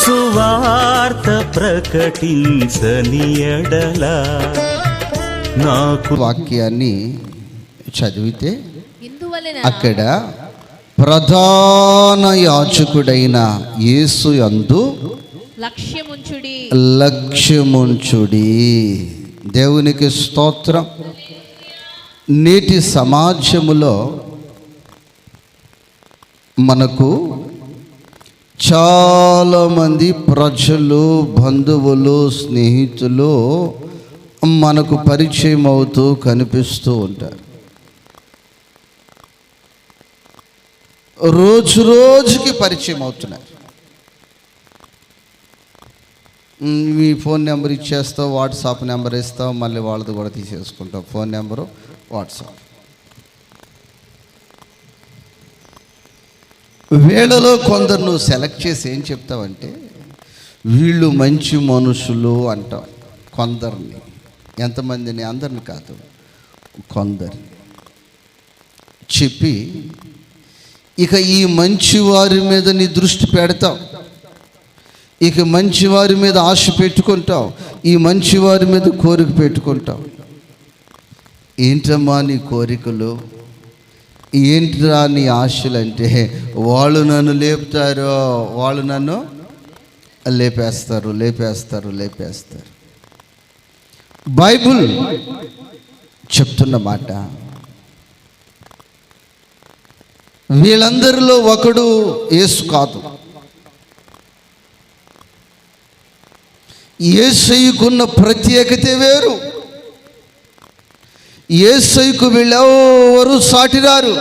సువార్త ప్రకటించని ఎడల నాకు వాక్యాన్ని చదివితే అక్కడ ప్రధాన యాజకుడైన యేసు యందు లక్ష్యముంచుడి. దేవునికి స్తోత్రం. నేటి సమాజములో మనకు చాలామంది ప్రజలు, బంధువులు, స్నేహితులు మనకు పరిచయం అవుతూ కనిపిస్తూ ఉంటారు. రోజు రోజుకి పరిచయం అవుతున్నారు. మీ ఫోన్ నెంబర్ ఇచ్చేస్తావు, వాట్సాప్ నెంబర్ ఇస్తావు, మళ్ళీ వాళ్ళది కూడా తీసేసుకుంటావు. Phone number, WhatsApp. వీళ్ళలో కొందరు నువ్వు సెలెక్ట్ చేసి ఏం చెప్తావంటే వీళ్ళు మంచి మనుషులు అంటావు. కొందరిని, ఎంతమందిని, అందరిని కాదు, కొందరిని చెప్పి ఇక ఈ మంచి వారి మీద నీ దృష్టి పెడతావు. ఇక మంచి వారి మీద ఆశ పెట్టుకుంటావు. ఈ మంచి వారి మీద కోరిక పెట్టుకుంటావు. ఏంటమ్మా నీ కోరికలు, ఏంట్రా నీ ఆశలు అంటే వాళ్ళు నన్ను లేపుతారో, వాళ్ళు నన్ను లేపేస్తారు. బైబుల్ చెప్తున్న మాట, వీళ్ళందరిలో ఒకడు యేసు కాదు. యేసయ్యకున్న ప్రత్యేకత వేరు. యేసయ్యకు వీళ్ళెవరు సాటిరారు.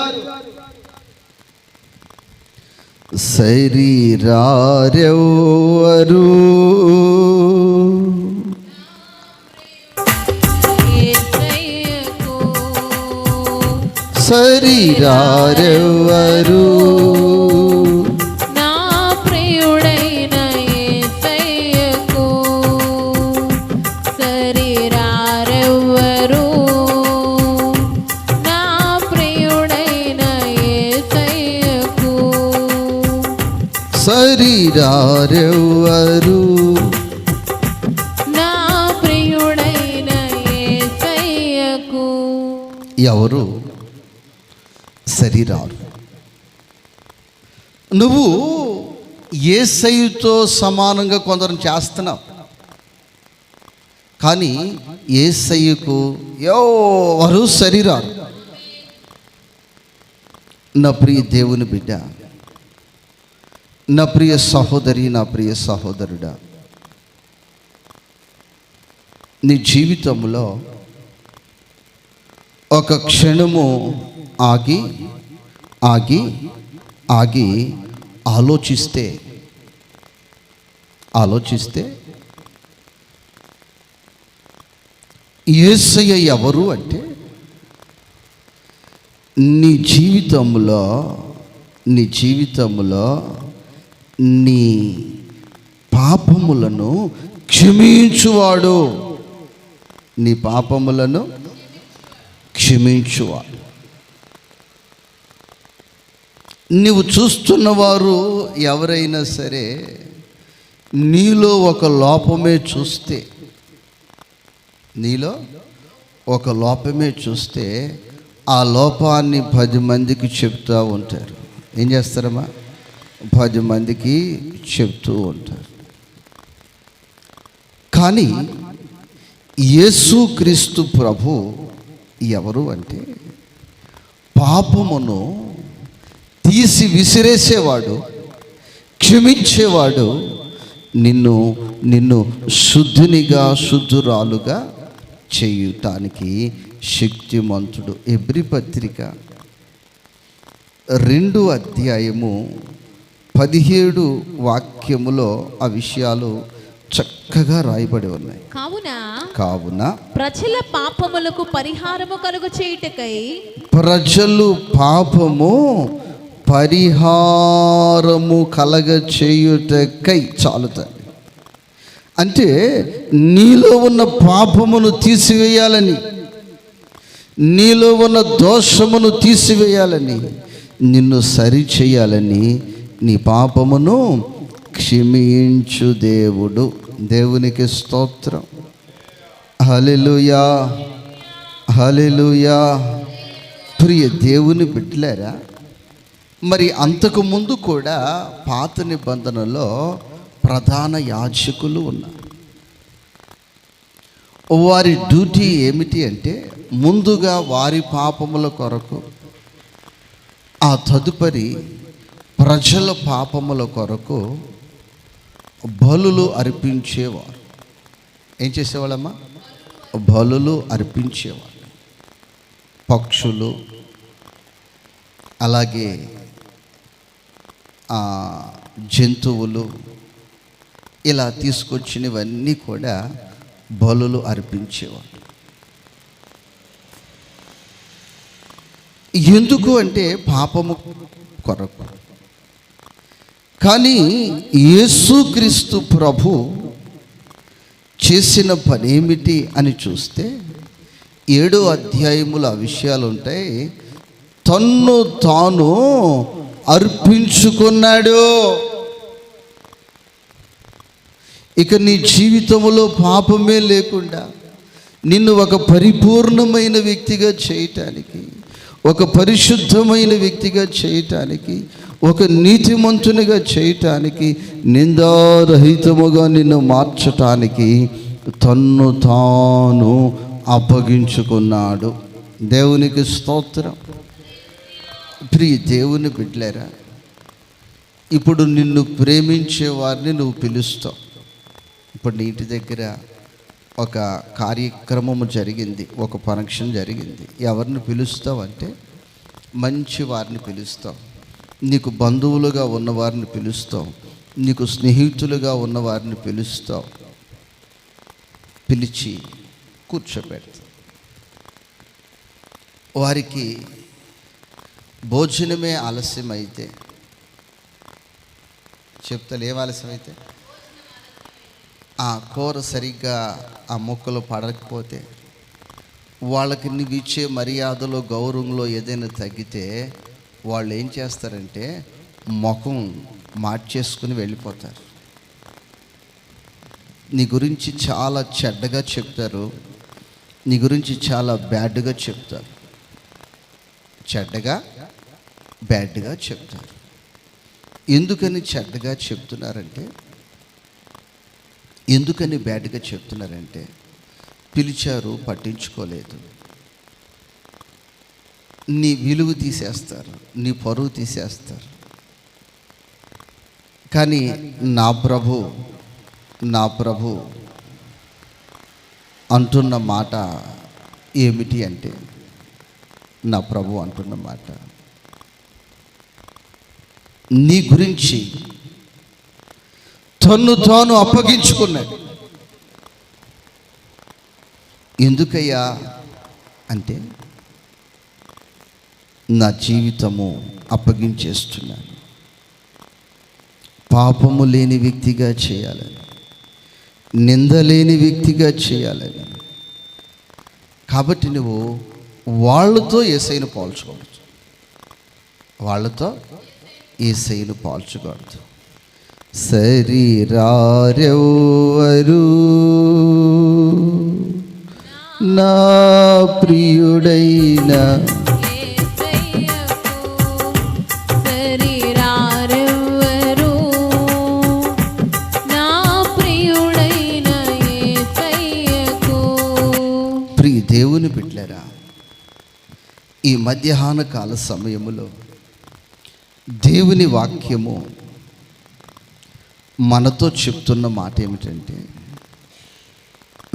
శరీరారెవరు శరీరారెవరు నా ప్రియుడైన యేసయ్యకు శరీరారెవరు నా ప్రియుడైన యేసయ్యకు శరీరారెవరు నా ప్రియుడైన యేసయ్యకు. ఎవరు? శరీరాలు. నువ్వు యేసయ్యతో సమానంగా కొందరు చేస్తున్నావు, కానీ యేసయ్యకు ఎవరు శరీరాలు. నా ప్రియ దేవుని బిడ్డ, నా ప్రియ సహోదరి, నా ప్రియ సహోదరుడా, నీ జీవితంలో ఒక క్షణము ఆగి ఆలోచిస్తే యేసయ్య ఎవరు అంటే నీ జీవితంలో నీ పాపములను క్షమించువాడు. నీ పాపములను క్షమించువాడు. నువ్వు చూస్తున్నవారు ఎవరైనా సరే నీలో ఒక లోపమే చూస్తే ఆ లోపాన్ని 10 మందికి చెప్తూ ఉంటారు. ఏం చేస్తారమ్మా? 10 మందికి చెప్తూ ఉంటారు. కానీ యేసుక్రీస్తు ప్రభు ఎవరు అంటే పాపమును తీసి విసిరేసేవాడు, క్షమించేవాడు, నిన్ను శుద్ధురాలుగా చేయటానికి శక్తిమంతుడు. ఎబ్రీ పత్రిక 2వ అధ్యాయము 17 వాక్యములో ఆ విషయాలు చక్కగా రాయబడి ఉన్నాయి. కావున ప్రజల పాపములకు పరిహారము కలుగ చేయుటకై, ప్రజలు పాపము పరిహారము కలగ చేయుటకై చాలుతుంది. అంటే నీలో ఉన్న పాపమును తీసివేయాలని, నీలో ఉన్న దోషమును తీసివేయాలని, నిన్ను సరి చేయాలని, నీ పాపమును క్షమించు దేవుడు. దేవునికి స్తోత్రం. హల్లెలూయా, హల్లెలూయా. ప్రియ దేవుని బిడ్డలారా, మరి అంతకు ముందు కూడా పాత నిబంధనలో ప్రధాన యాజకులు ఉన్నారు. వారి డ్యూటీ ఏమిటి అంటే ముందుగా వారి పాపముల కొరకు, ఆ తదుపరి ప్రజల పాపముల కొరకు బలులు అర్పించేవారు. ఏం చేసేవాళ్ళమ్మా? బలులు అర్పించేవారు. పక్షులు, అలాగే జంతువులు, ఇలా తీసుకొచ్చినవన్నీ కూడా బలులు అర్పించేవారు. ఎందుకు అంటే పాపము కొరకు. కానీ యేసుక్రీస్తు ప్రభు చేసిన పని ఏమిటి అని చూస్తే 7వ అధ్యాయములో ఆ విషయాలు ఉంటాయి. తన్ను తాను అర్పించుకున్నాడు. ఇక నీ జీవితంలో పాపమే లేకుండా నిన్ను ఒక పరిపూర్ణమైన వ్యక్తిగా చేయటానికి, ఒక పరిశుద్ధమైన వ్యక్తిగా చేయటానికి, ఒక నీతిమంతునిగా చేయటానికి, నిందారహితముగా నిన్ను మార్చటానికి తన్ను తాను అప్పగించుకున్నాడు. దేవునికి స్తోత్రం. ప్రియ దేవుని బిడ్డలారా, ఇప్పుడు నిన్ను ప్రేమించే వారిని నువ్వు పిలుస్తావు. ఇప్పుడు నీ ఇంటి దగ్గర ఒక కార్యక్రమము జరిగింది, ఒక ఫంక్షన్ జరిగింది. ఎవరిని పిలుస్తావు అంటే మంచి వారిని పిలుస్తావు. నీకు బంధువులుగా ఉన్నవారిని పిలుస్తావు, నీకు స్నేహితులుగా ఉన్నవారిని పిలుస్తావు. పిలిచి కూర్చోబెడతావు. వారికి భోజనమే ఆలస్యమైతే చెప్తాను, ఏం ఆలస్యమైతే ఆ కూర సరిగ్గా ఆ ముక్కలు పడకపోతే, వాళ్ళకి నువ్వు ఇచ్చే మర్యాదలో గౌరవంలో ఏదైనా తగ్గితే వాళ్ళు ఏం చేస్తారంటే ముఖం మార్చేసుకుని వెళ్ళిపోతారు. నీ గురించి చాలా చెడ్డగా చెప్తారు, నీ గురించి చాలా బ్యాడ్గా చెప్తారు. చెడ్డగా బ్యాడ్గా చెప్తారు. ఎందుకని చెడ్డగా చెప్తున్నారంటే, ఎందుకని బ్యాడ్గా చెప్తున్నారంటే పిలిచారు, పట్టించుకోలేదు, నీ విలువ తీసేస్తారు, నీ పరువు తీసేస్తారు. కానీ నా ప్రభు అంటున్న మాట ఏమిటి అంటే, నా ప్రభు అంటున్న మాట నీ గురించి తన్ను తాను అప్పగించుకున్నాడు. ఎందుకయ్యా అంటే, నా జీవితము అప్పగించేస్తున్నాను, పాపము లేని వ్యక్తిగా చేయాలని, నిందలేని వ్యక్తిగా చేయాలని. కాబట్టి నువ్వు వాళ్ళతో యేసయ్యను పోల్చుకోవచ్చు, వాళ్ళతో యేసయ్యను పోల్చకూడదు. సరిరారెవ్వరు నా ప్రియుడైన దేవుని బిడ్డలారా, ఈ మధ్యాహ్న కాల సమయములో దేవుని వాక్యము మనతో చెప్తున్న మాట ఏమిటంటే,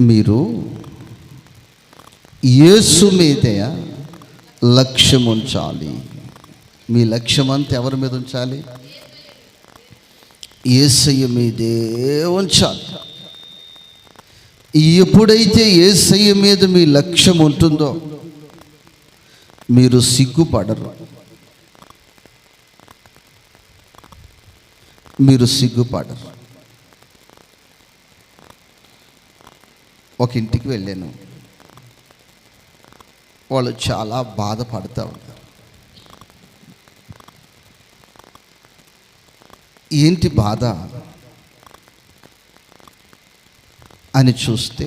మీరు యేసు మీదే లక్ష్యం ఉంచాలి. మీ లక్ష్యం అంతా ఎవరి మీద ఉంచాలి? యేసయ్య మీదే ఉంచాలి. ఎప్పుడైతే యేసయ్య మీద మీ లక్ష్యం ఉంటుందో మీరు సిగ్గుపడరు, మీరు సిగ్గుపడరు. ఒక ఇంటికి వెళ్ళాను, వాళ్ళు చాలా బాధపడతా ఉన్నారు. ఏంటి బాధ అని చూస్తే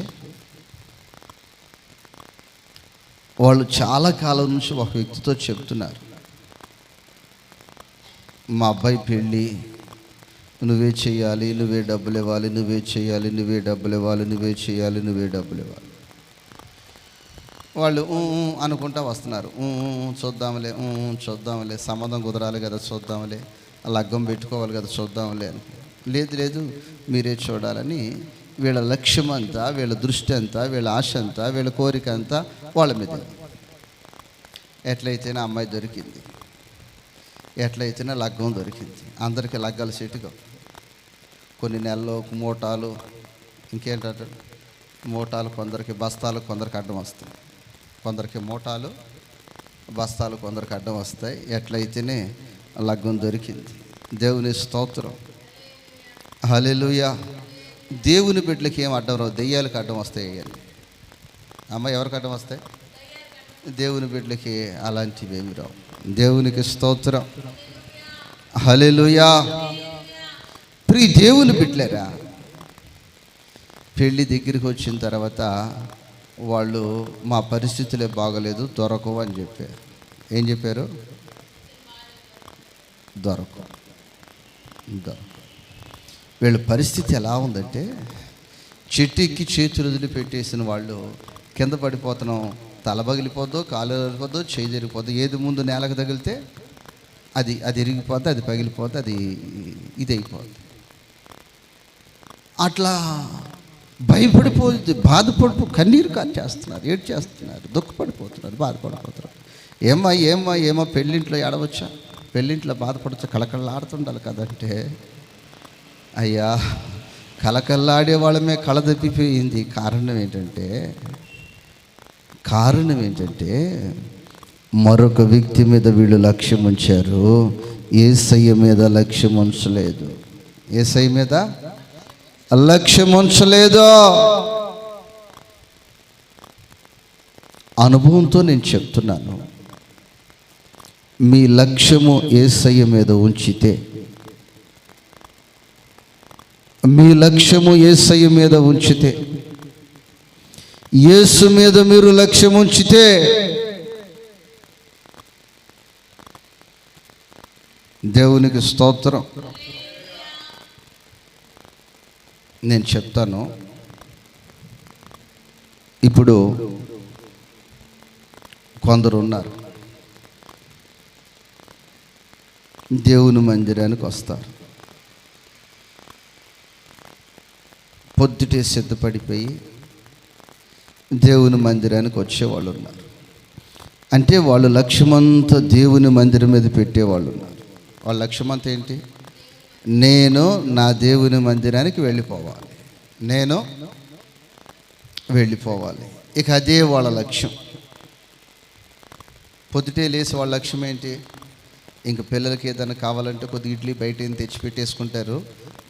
వాళ్ళు చాలా కాలం నుంచి ఒక వ్యక్తితో చెప్తున్నారు, మా అబ్బాయి పెళ్ళి నువ్వే చేయాలి, నువ్వే డబ్బులు ఇవ్వాలి, నువ్వే చేయాలి, నువ్వే డబ్బులు ఇవ్వాలి, నువ్వే చేయాలి, నువ్వే డబ్బులు ఇవ్వాలి. వాళ్ళు అనుకుంటా వస్తున్నారు, చూద్దాంలే, సంబంధం కుదరాలి కదా చూద్దాంలే, లగ్గం పెట్టుకోవాలి కదా చూద్దాంలే అని. లేదు మీరే చూడాలని వీళ్ళ లక్ష్యం అంతా, వీళ్ళ దృష్టి అంతా, వీళ్ళ ఆశ అంతా, వీళ్ళ కోరిక అంతా వాళ్ళ మీద. ఎట్లయితేనే అమ్మాయి దొరికింది, ఎట్లయితేనే లగ్గం దొరికింది. అందరికీ లగ్గాలు సెటుగా కొన్ని నెలలు మూటాలు, ఇంకేంటంటే మూటాలు కొందరికి, బస్తాలు కొందరికి అడ్డం వస్తాయి, కొందరికి మూటాలు బస్తాలు కొందరికి అడ్డం వస్తాయి. ఎట్లయితేనే లగ్గం దొరికింది. దేవుని స్తోత్రం, హల్లెలూయా. దేవుని బిడ్డలకి ఏం అడ్డం రావు, దెయ్యాలకు అడ్డం వస్తాయి. అమ్మ ఎవరికి అడ్డం వస్తాయి? దేవుని బిడ్డలకి అలాంటివి ఏమి రావు. దేవునికి స్తోత్రం, హల్లెలూయా. ప్రియ దేవుని బిడ్డలేరా, పెళ్ళి దగ్గరికి వచ్చిన తర్వాత వాళ్ళు మా పరిస్థితులే బాగలేదు, దొరకవు అని చెప్పారు. ఏం చెప్పారు? దొరకవు. వీళ్ళ పరిస్థితి ఎలా ఉందంటే, చెట్టు ఎక్కి చేతులు వదిలి పెట్టేసిన వాళ్ళు కింద పడిపోతున్నాం, తల పగిలిపోద్దో, కాలు పగిలిపోద్దో, చేయి జరిగిపోద్దో, ఏది ముందు నేలకు తగిలితే అది ఇరిగిపోద్ది, అది పగిలిపోద్ది, అది ఇదైపోద్ది. అట్లా భయపడిపోతుంది, కన్నీరు కార్చేస్తున్నారు, ఏడ్చేస్తున్నారు, దుఃఖపడిపోతున్నారు, బాధపడిపోతున్నారు. ఏమో పెళ్ళింట్లో ఏడవచ్చా, పెళ్ళింట్లో బాధపడచ్చా, కళకళలాడుతుండాలి కదంటే, అయ్యా కళకళలాడే వాళ్ళమే కళ తప్పిపోయింది. కారణం ఏంటంటే మరొక వ్యక్తి మీద వీళ్ళు లక్ష్యం ఉంచారు, యేసయ్య మీద లక్ష్యం ఉంచలేదు. యేసయ్య మీద లక్ష్యం ఉంచలేదు. అనుభవంతో నేను చెప్తున్నాను, మీ లక్ష్యము యేసయ్య మీద ఉంచితే, మీ లక్ష్యము యేసయ్య మీద ఉంచితే, యేసు మీద మీరు లక్ష్యం ఉంచితే, దేవునికి స్తోత్రం. నేను చెప్తాను, ఇప్పుడు కొందరు ఉన్నారు, దేవుని మందిరానికి వస్తారు, పొద్దుటే సిద్ధపడిపోయి దేవుని మందిరానికి వచ్చేవాళ్ళు ఉన్నారు. అంటే వాళ్ళు లక్ష్యమంతా దేవుని మందిరం మీద పెట్టేవాళ్ళు ఉన్నారు. వాళ్ళ లక్ష్యమంతా ఏంటి? నేను నా దేవుని మందిరానికి వెళ్ళిపోవాలి, నేను వెళ్ళిపోవాలి. ఇక అదే వాళ్ళ లక్ష్యం. పొద్దుటే లేచి వాళ్ళ లక్ష్యం ఏంటి? ఇంక పిల్లలకి ఏదైనా కావాలంటే కొద్ది ఇడ్లీ బయట ఏం తెచ్చి పెట్టేసుకుంటారు,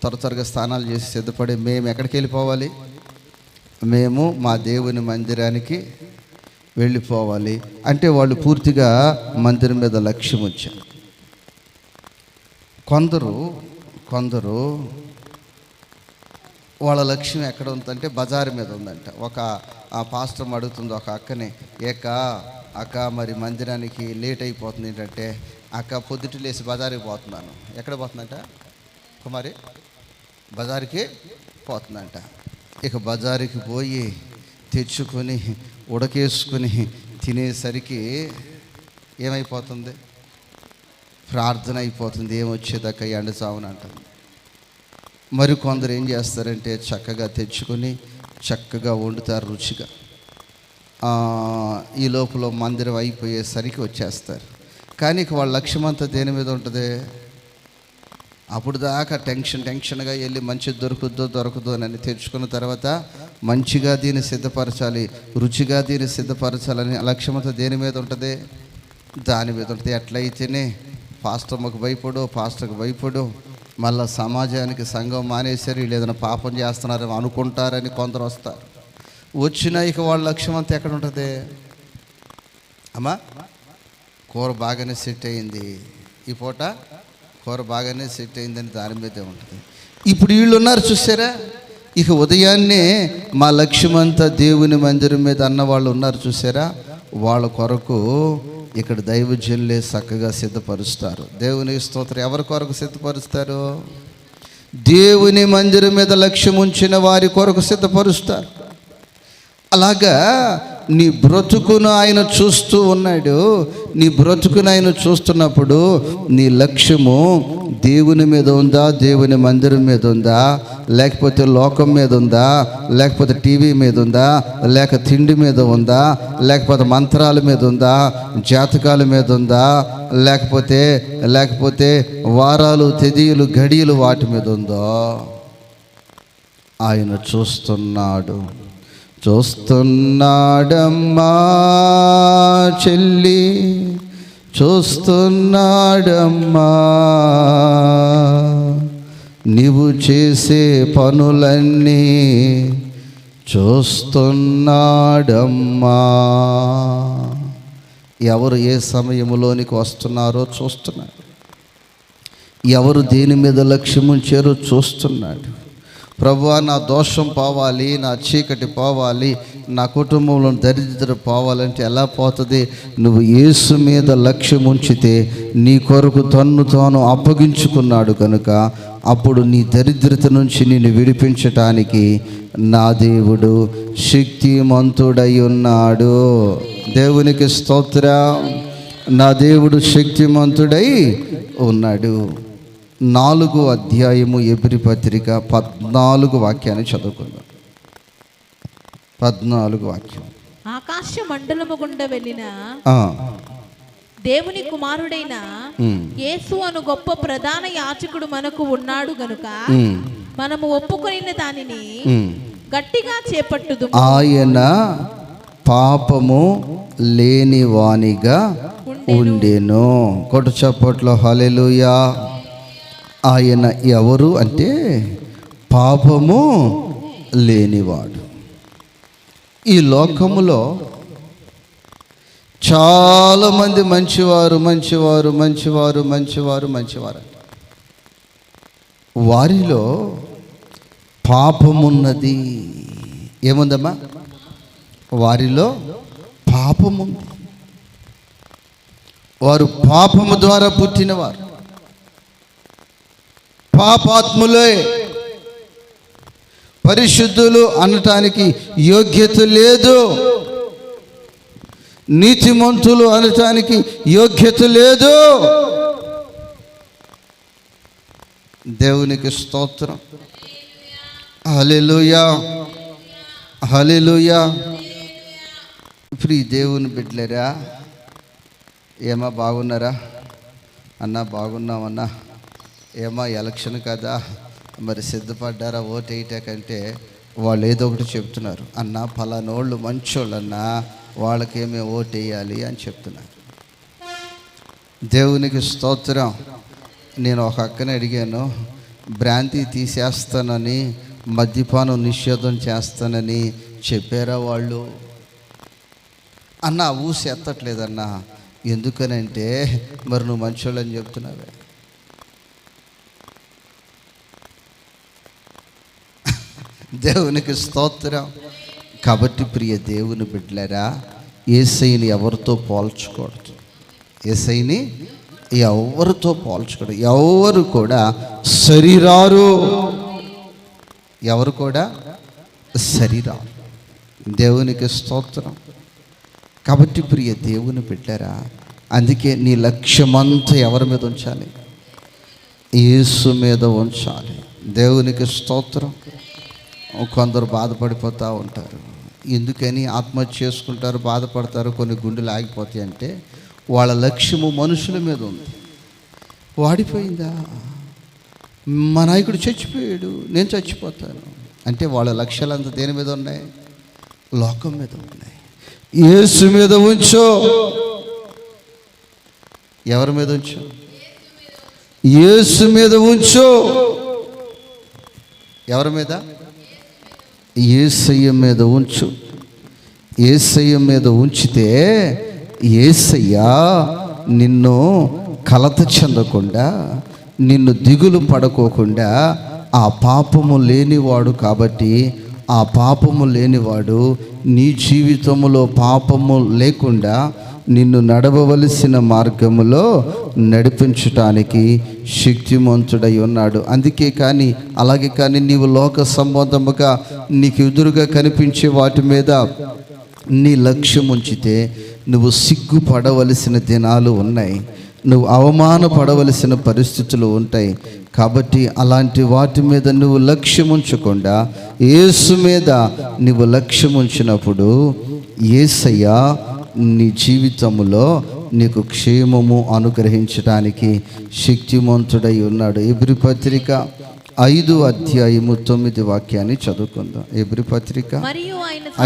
త్వరగా స్నానాలు చేసి సిద్ధపడి మేము ఎక్కడికి వెళ్ళిపోవాలి? మేము మా దేవుని మందిరానికి వెళ్ళిపోవాలి. అంటే వాళ్ళు పూర్తిగా మందిరం మీద లక్ష్యం వచ్చారు. కొందరు వాళ్ళ లక్ష్యం ఎక్కడ ఉందంటే బజారు మీద ఉందంట. ఒక పాస్టర్ అడుగుతుంది ఒక అక్కని, అక్క మరి మందిరానికి లేట్ అయిపోతుంది ఏంటంటే, అక్క పొద్దుటి లేసి బజారుకి పోతున్నాను. ఎక్కడ పోతుందంట? కుమారి బజారుకి పోతుందంట. ఇక బజారుకి పోయి తెచ్చుకొని ఉడకేసుకొని తినేసరికి ఏమైపోతుంది? ప్రార్థన అయిపోతుంది, ఏమొచ్చేదాకా ఎండ చావుని అంటుంది. మరి కొందరు ఏం చేస్తారంటే చక్కగా తెచ్చుకొని చక్కగా వండుతారు రుచిగా. ఈ లోపల మందిరం అయిపోయేసరికి వచ్చేస్తారు. కానీ వాళ్ళ లక్ష్యం అంతా దేని మీద ఉంటుంది? అప్పుడు దాకా టెన్షన్గా వెళ్ళి మంచి దొరకదో అని తెచ్చుకున్న తర్వాత మంచిగా దీన్ని సిద్ధపరచాలి, రుచిగా దీన్ని సిద్ధపరచాలని లక్ష్యం అంతా దేని మీద ఉంటుంది? దాని మీద ఉంటుంది. ఎట్లయితేనే పాస్టర్కి భయపడు మళ్ళీ సమాజానికి సంఘం మానేశారు, వీళ్ళు ఏదైనా పాపం చేస్తున్నారని అనుకుంటారని కొందరు వస్తారు. వచ్చినా ఇక వాళ్ళ లక్ష్యం అంతా ఎక్కడ ఉంటుంది? అమ్మా కూర బాగానే సెట్ అయింది, ఈ పూట కూర బాగానే సెట్ అయిందని దాని మీదే ఉంటుంది. ఇప్పుడు వీళ్ళు ఉన్నారు చూసారా, ఇక ఉదయాన్నే మా లక్ష్యమంతా దేవుని మందిరం మీద అన్నవాళ్ళు ఉన్నారు చూసారా, వాళ్ళ కొరకు ఇక్కడ దైవజనులే చక్కగా సిద్ధపరుస్తారు. దేవుని స్తోత్రం. ఎవరి కొరకు సిద్ధపరుస్తారు? దేవుని మందిరం మీద లక్ష్యం ఉంచిన వారి కొరకు సిద్ధపరుస్తారు. అలాగా నీ బ్రతుకును ఆయన చూస్తూ ఉన్నాడు. నీ బ్రతుకును ఆయన చూస్తున్నప్పుడు నీ లక్ష్యము దేవుని మీద ఉందా, దేవుని మందిరం మీద ఉందా, లేకపోతే లోకం మీద ఉందా, లేకపోతే టీవీ మీద ఉందా, లేక తిండి మీద ఉందా, లేకపోతే మంత్రాల మీద ఉందా, జాతకాల మీద ఉందా, లేకపోతే వారాలు తేదీలు గడియలు వాటి మీద ఉందో? ఆయన చూస్తున్నాడమ్మా చెల్లి, చూస్తున్నాడమ్మా నీవు చేసే పనులన్నీ చూస్తున్నాడమ్మా. ఎవరు ఏ సమయంలోనికి వస్తున్నారో చూస్తున్నాడు. ఎవరు దేని మీద లక్ష్యం ఉంచారో చూస్తున్నాడు. ప్రభువా, నా దోషం పోవాలి, నా చీకటి పోవాలి, నా కుటుంబంలో దరిద్రం పోవాలంటే ఎలా పోతుంది? నువ్వు యేసు మీద లక్ష్యం ఉంచితే నీ కొరకు తన్ను తాను అప్పగించుకున్నాడు కనుక అప్పుడు నీ దరిద్రత నుంచి నిన్ను విడిపించటానికి నా దేవుడు శక్తిమంతుడై ఉన్నాడు. దేవునికి స్తోత్రం. నా దేవుడు శక్తిమంతుడై ఉన్నాడు. 4వ అధ్యాయము ఎబ్రీ పత్రిక 14 వాక్యాన్ని చదువుకుందాం. 14 వాక్యం. ఆకాశ మండలము గుండా వెళ్ళిన దేవుని కుమారుడైన యేసు అను గొప్ప ప్రధాన యాజకుడు మనకు ఉన్నాడు గనుక మనము ఒప్పుకొనిన దానిని గట్టిగా చేపట్టుదు. ఆయన పాపము లేని వానిగా ఉండెను. కొట్టు చప్పట్లో హల్లెలూయా. ఆయన ఎవరు అంటే పాపము లేనివాడు. ఈ లోకములో చాలామంది మంచివారు వారిలో పాపమున్నది. ఏముందమ్మా? వారిలో పాపముంది. వారు పాపము ద్వారా పుట్టినవారు, పాపాత్ములే. పరిశుద్ధులు అనటానికి యోగ్యత లేదు, నీతిమంతులు అనటానికి యోగ్యత లేదు. దేవునికి స్తోత్రం. హల్లెలూయా, హల్లెలూయా. ప్రియ దేవుని బిడ్డలారా, ఏమా బాగున్నారా? అన్నా బాగున్నామన్నా. ఏమా ఎలక్షన్ కదా, మరి సిద్ధపడ్డారా ఓటు వేయటాకంటే? వాళ్ళు ఏదో ఒకటి చెప్తున్నారు. అన్న ఫలానోళ్ళు మంచోళ్ళు అన్నా, వాళ్ళకేమే ఓటు వేయాలి అని చెప్తున్నారు. దేవునికి స్తోత్రం. నేను ఒక అక్కని అడిగాను, భ్రాంతి తీసేస్తానని, మద్యపానం నిషేధం చేస్తానని చెప్పారా వాళ్ళు? అన్న ఊసి ఎత్తట్లేదన్నా. ఎందుకనంటే మరి నువ్వు మంచోళ్ళు అని చెప్తున్నావే. దేవునికి స్తోత్రం. కాబట్టి ప్రియ దేవుని బిడ్డలారా, యేసయ్యని ఎవరితో పోల్చకూడదు. యేసయ్యని ఎవరితో పోల్చకూడదు. ఎవరు కూడా సరిరారు, ఎవరు కూడా సరిరారు. దేవునికి స్తోత్రం. కాబట్టి ప్రియ దేవుని బిడ్డలారా, అందుకే నీ లక్ష్యమంతా ఎవరి మీద ఉంచాలి? యేసు మీద ఉంచాలి. దేవునికి స్తోత్రం. కొందరు బాధపడిపోతూ ఉంటారు. ఎందుకని ఆత్మహత్య చేసుకుంటారు, బాధపడతారు, కొన్ని గుండెలు ఆగిపోతాయి అంటే వాళ్ళ లక్ష్యము మనుషుల మీద ఉంది. వాడిపోయిందా, మా నాయకుడు చచ్చిపోయాడు, నేను చచ్చిపోతాను అంటే వాళ్ళ లక్ష్యాలంతా దేని మీద ఉన్నాయి? లోకం మీద ఉన్నాయి. యేసు మీద ఉంచో. ఎవరి మీద ఉంచో? యేసు మీద ఉంచో. ఎవరి మీద? యేసయ్య మీద ఉంచు. యేసయ్య మీద ఉంచితే యేసయ్య నిన్ను కలత చెందకుండా, నిన్ను దిగులు పడుకోకుండా ఆ పాపము లేనివాడు కాబట్టి ఆ పాపము లేనివాడు నీ జీవితంలో పాపము లేకుండా నిన్ను నడవవలసిన మార్గములో నడిపించటానికి శక్తిమంతుడై ఉన్నాడు. అందుకే కానీ అలాగే కానీ నీవు లోక సంబంధముగా నీకు ఎదురుగా కనిపించే వాటి మీద నీ లక్ష్యం ఉంచితే నువ్వు సిగ్గుపడవలసిన దినాలు ఉన్నాయి, నువ్వు అవమానపడవలసిన పరిస్థితులు ఉంటాయి. కాబట్టి అలాంటి వాటి మీద నువ్వు లక్ష్యం ఉంచకుండా యేసు మీద నువ్వు లక్ష్యం ఉంచినప్పుడు యేసయ్య నీ జీవితంలో నీకు క్షేమము అనుగ్రహించడానికి శక్తిమంతుడై ఉన్నాడు. ఎబ్రీ పత్రిక 5:9 చదువుకుందాం. ఎబ్రీ పత్రిక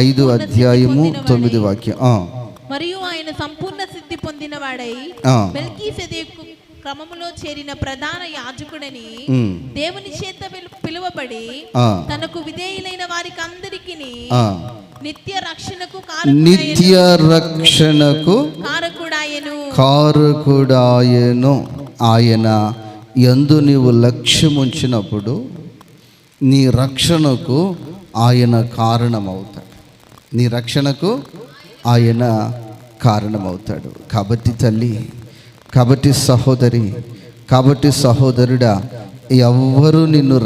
5:9 మరియు ఆయన సంపూర్ణ సిద్ధి పొందిన వాడై మెల్కీసెదెకు క్రమములో చేరిన ప్రధాన యాజకుడని దేవుని చేత పిలువబడి తనకు విధేయులైన వారికి అందరికీ నిత్య రక్షణకు కారకుడాయను. ఆయన యందు నీవు లక్ష్యం ఉంచినప్పుడు నీ రక్షణకు ఆయన కారణమవుతాడు, నీ రక్షణకు ఆయన కారణమవుతాడు. కాబట్టి తల్లి, కాబట్టి సహోదరి, కాబట్టి సహోదరుడా, ఎవ్వరూ నిన్ను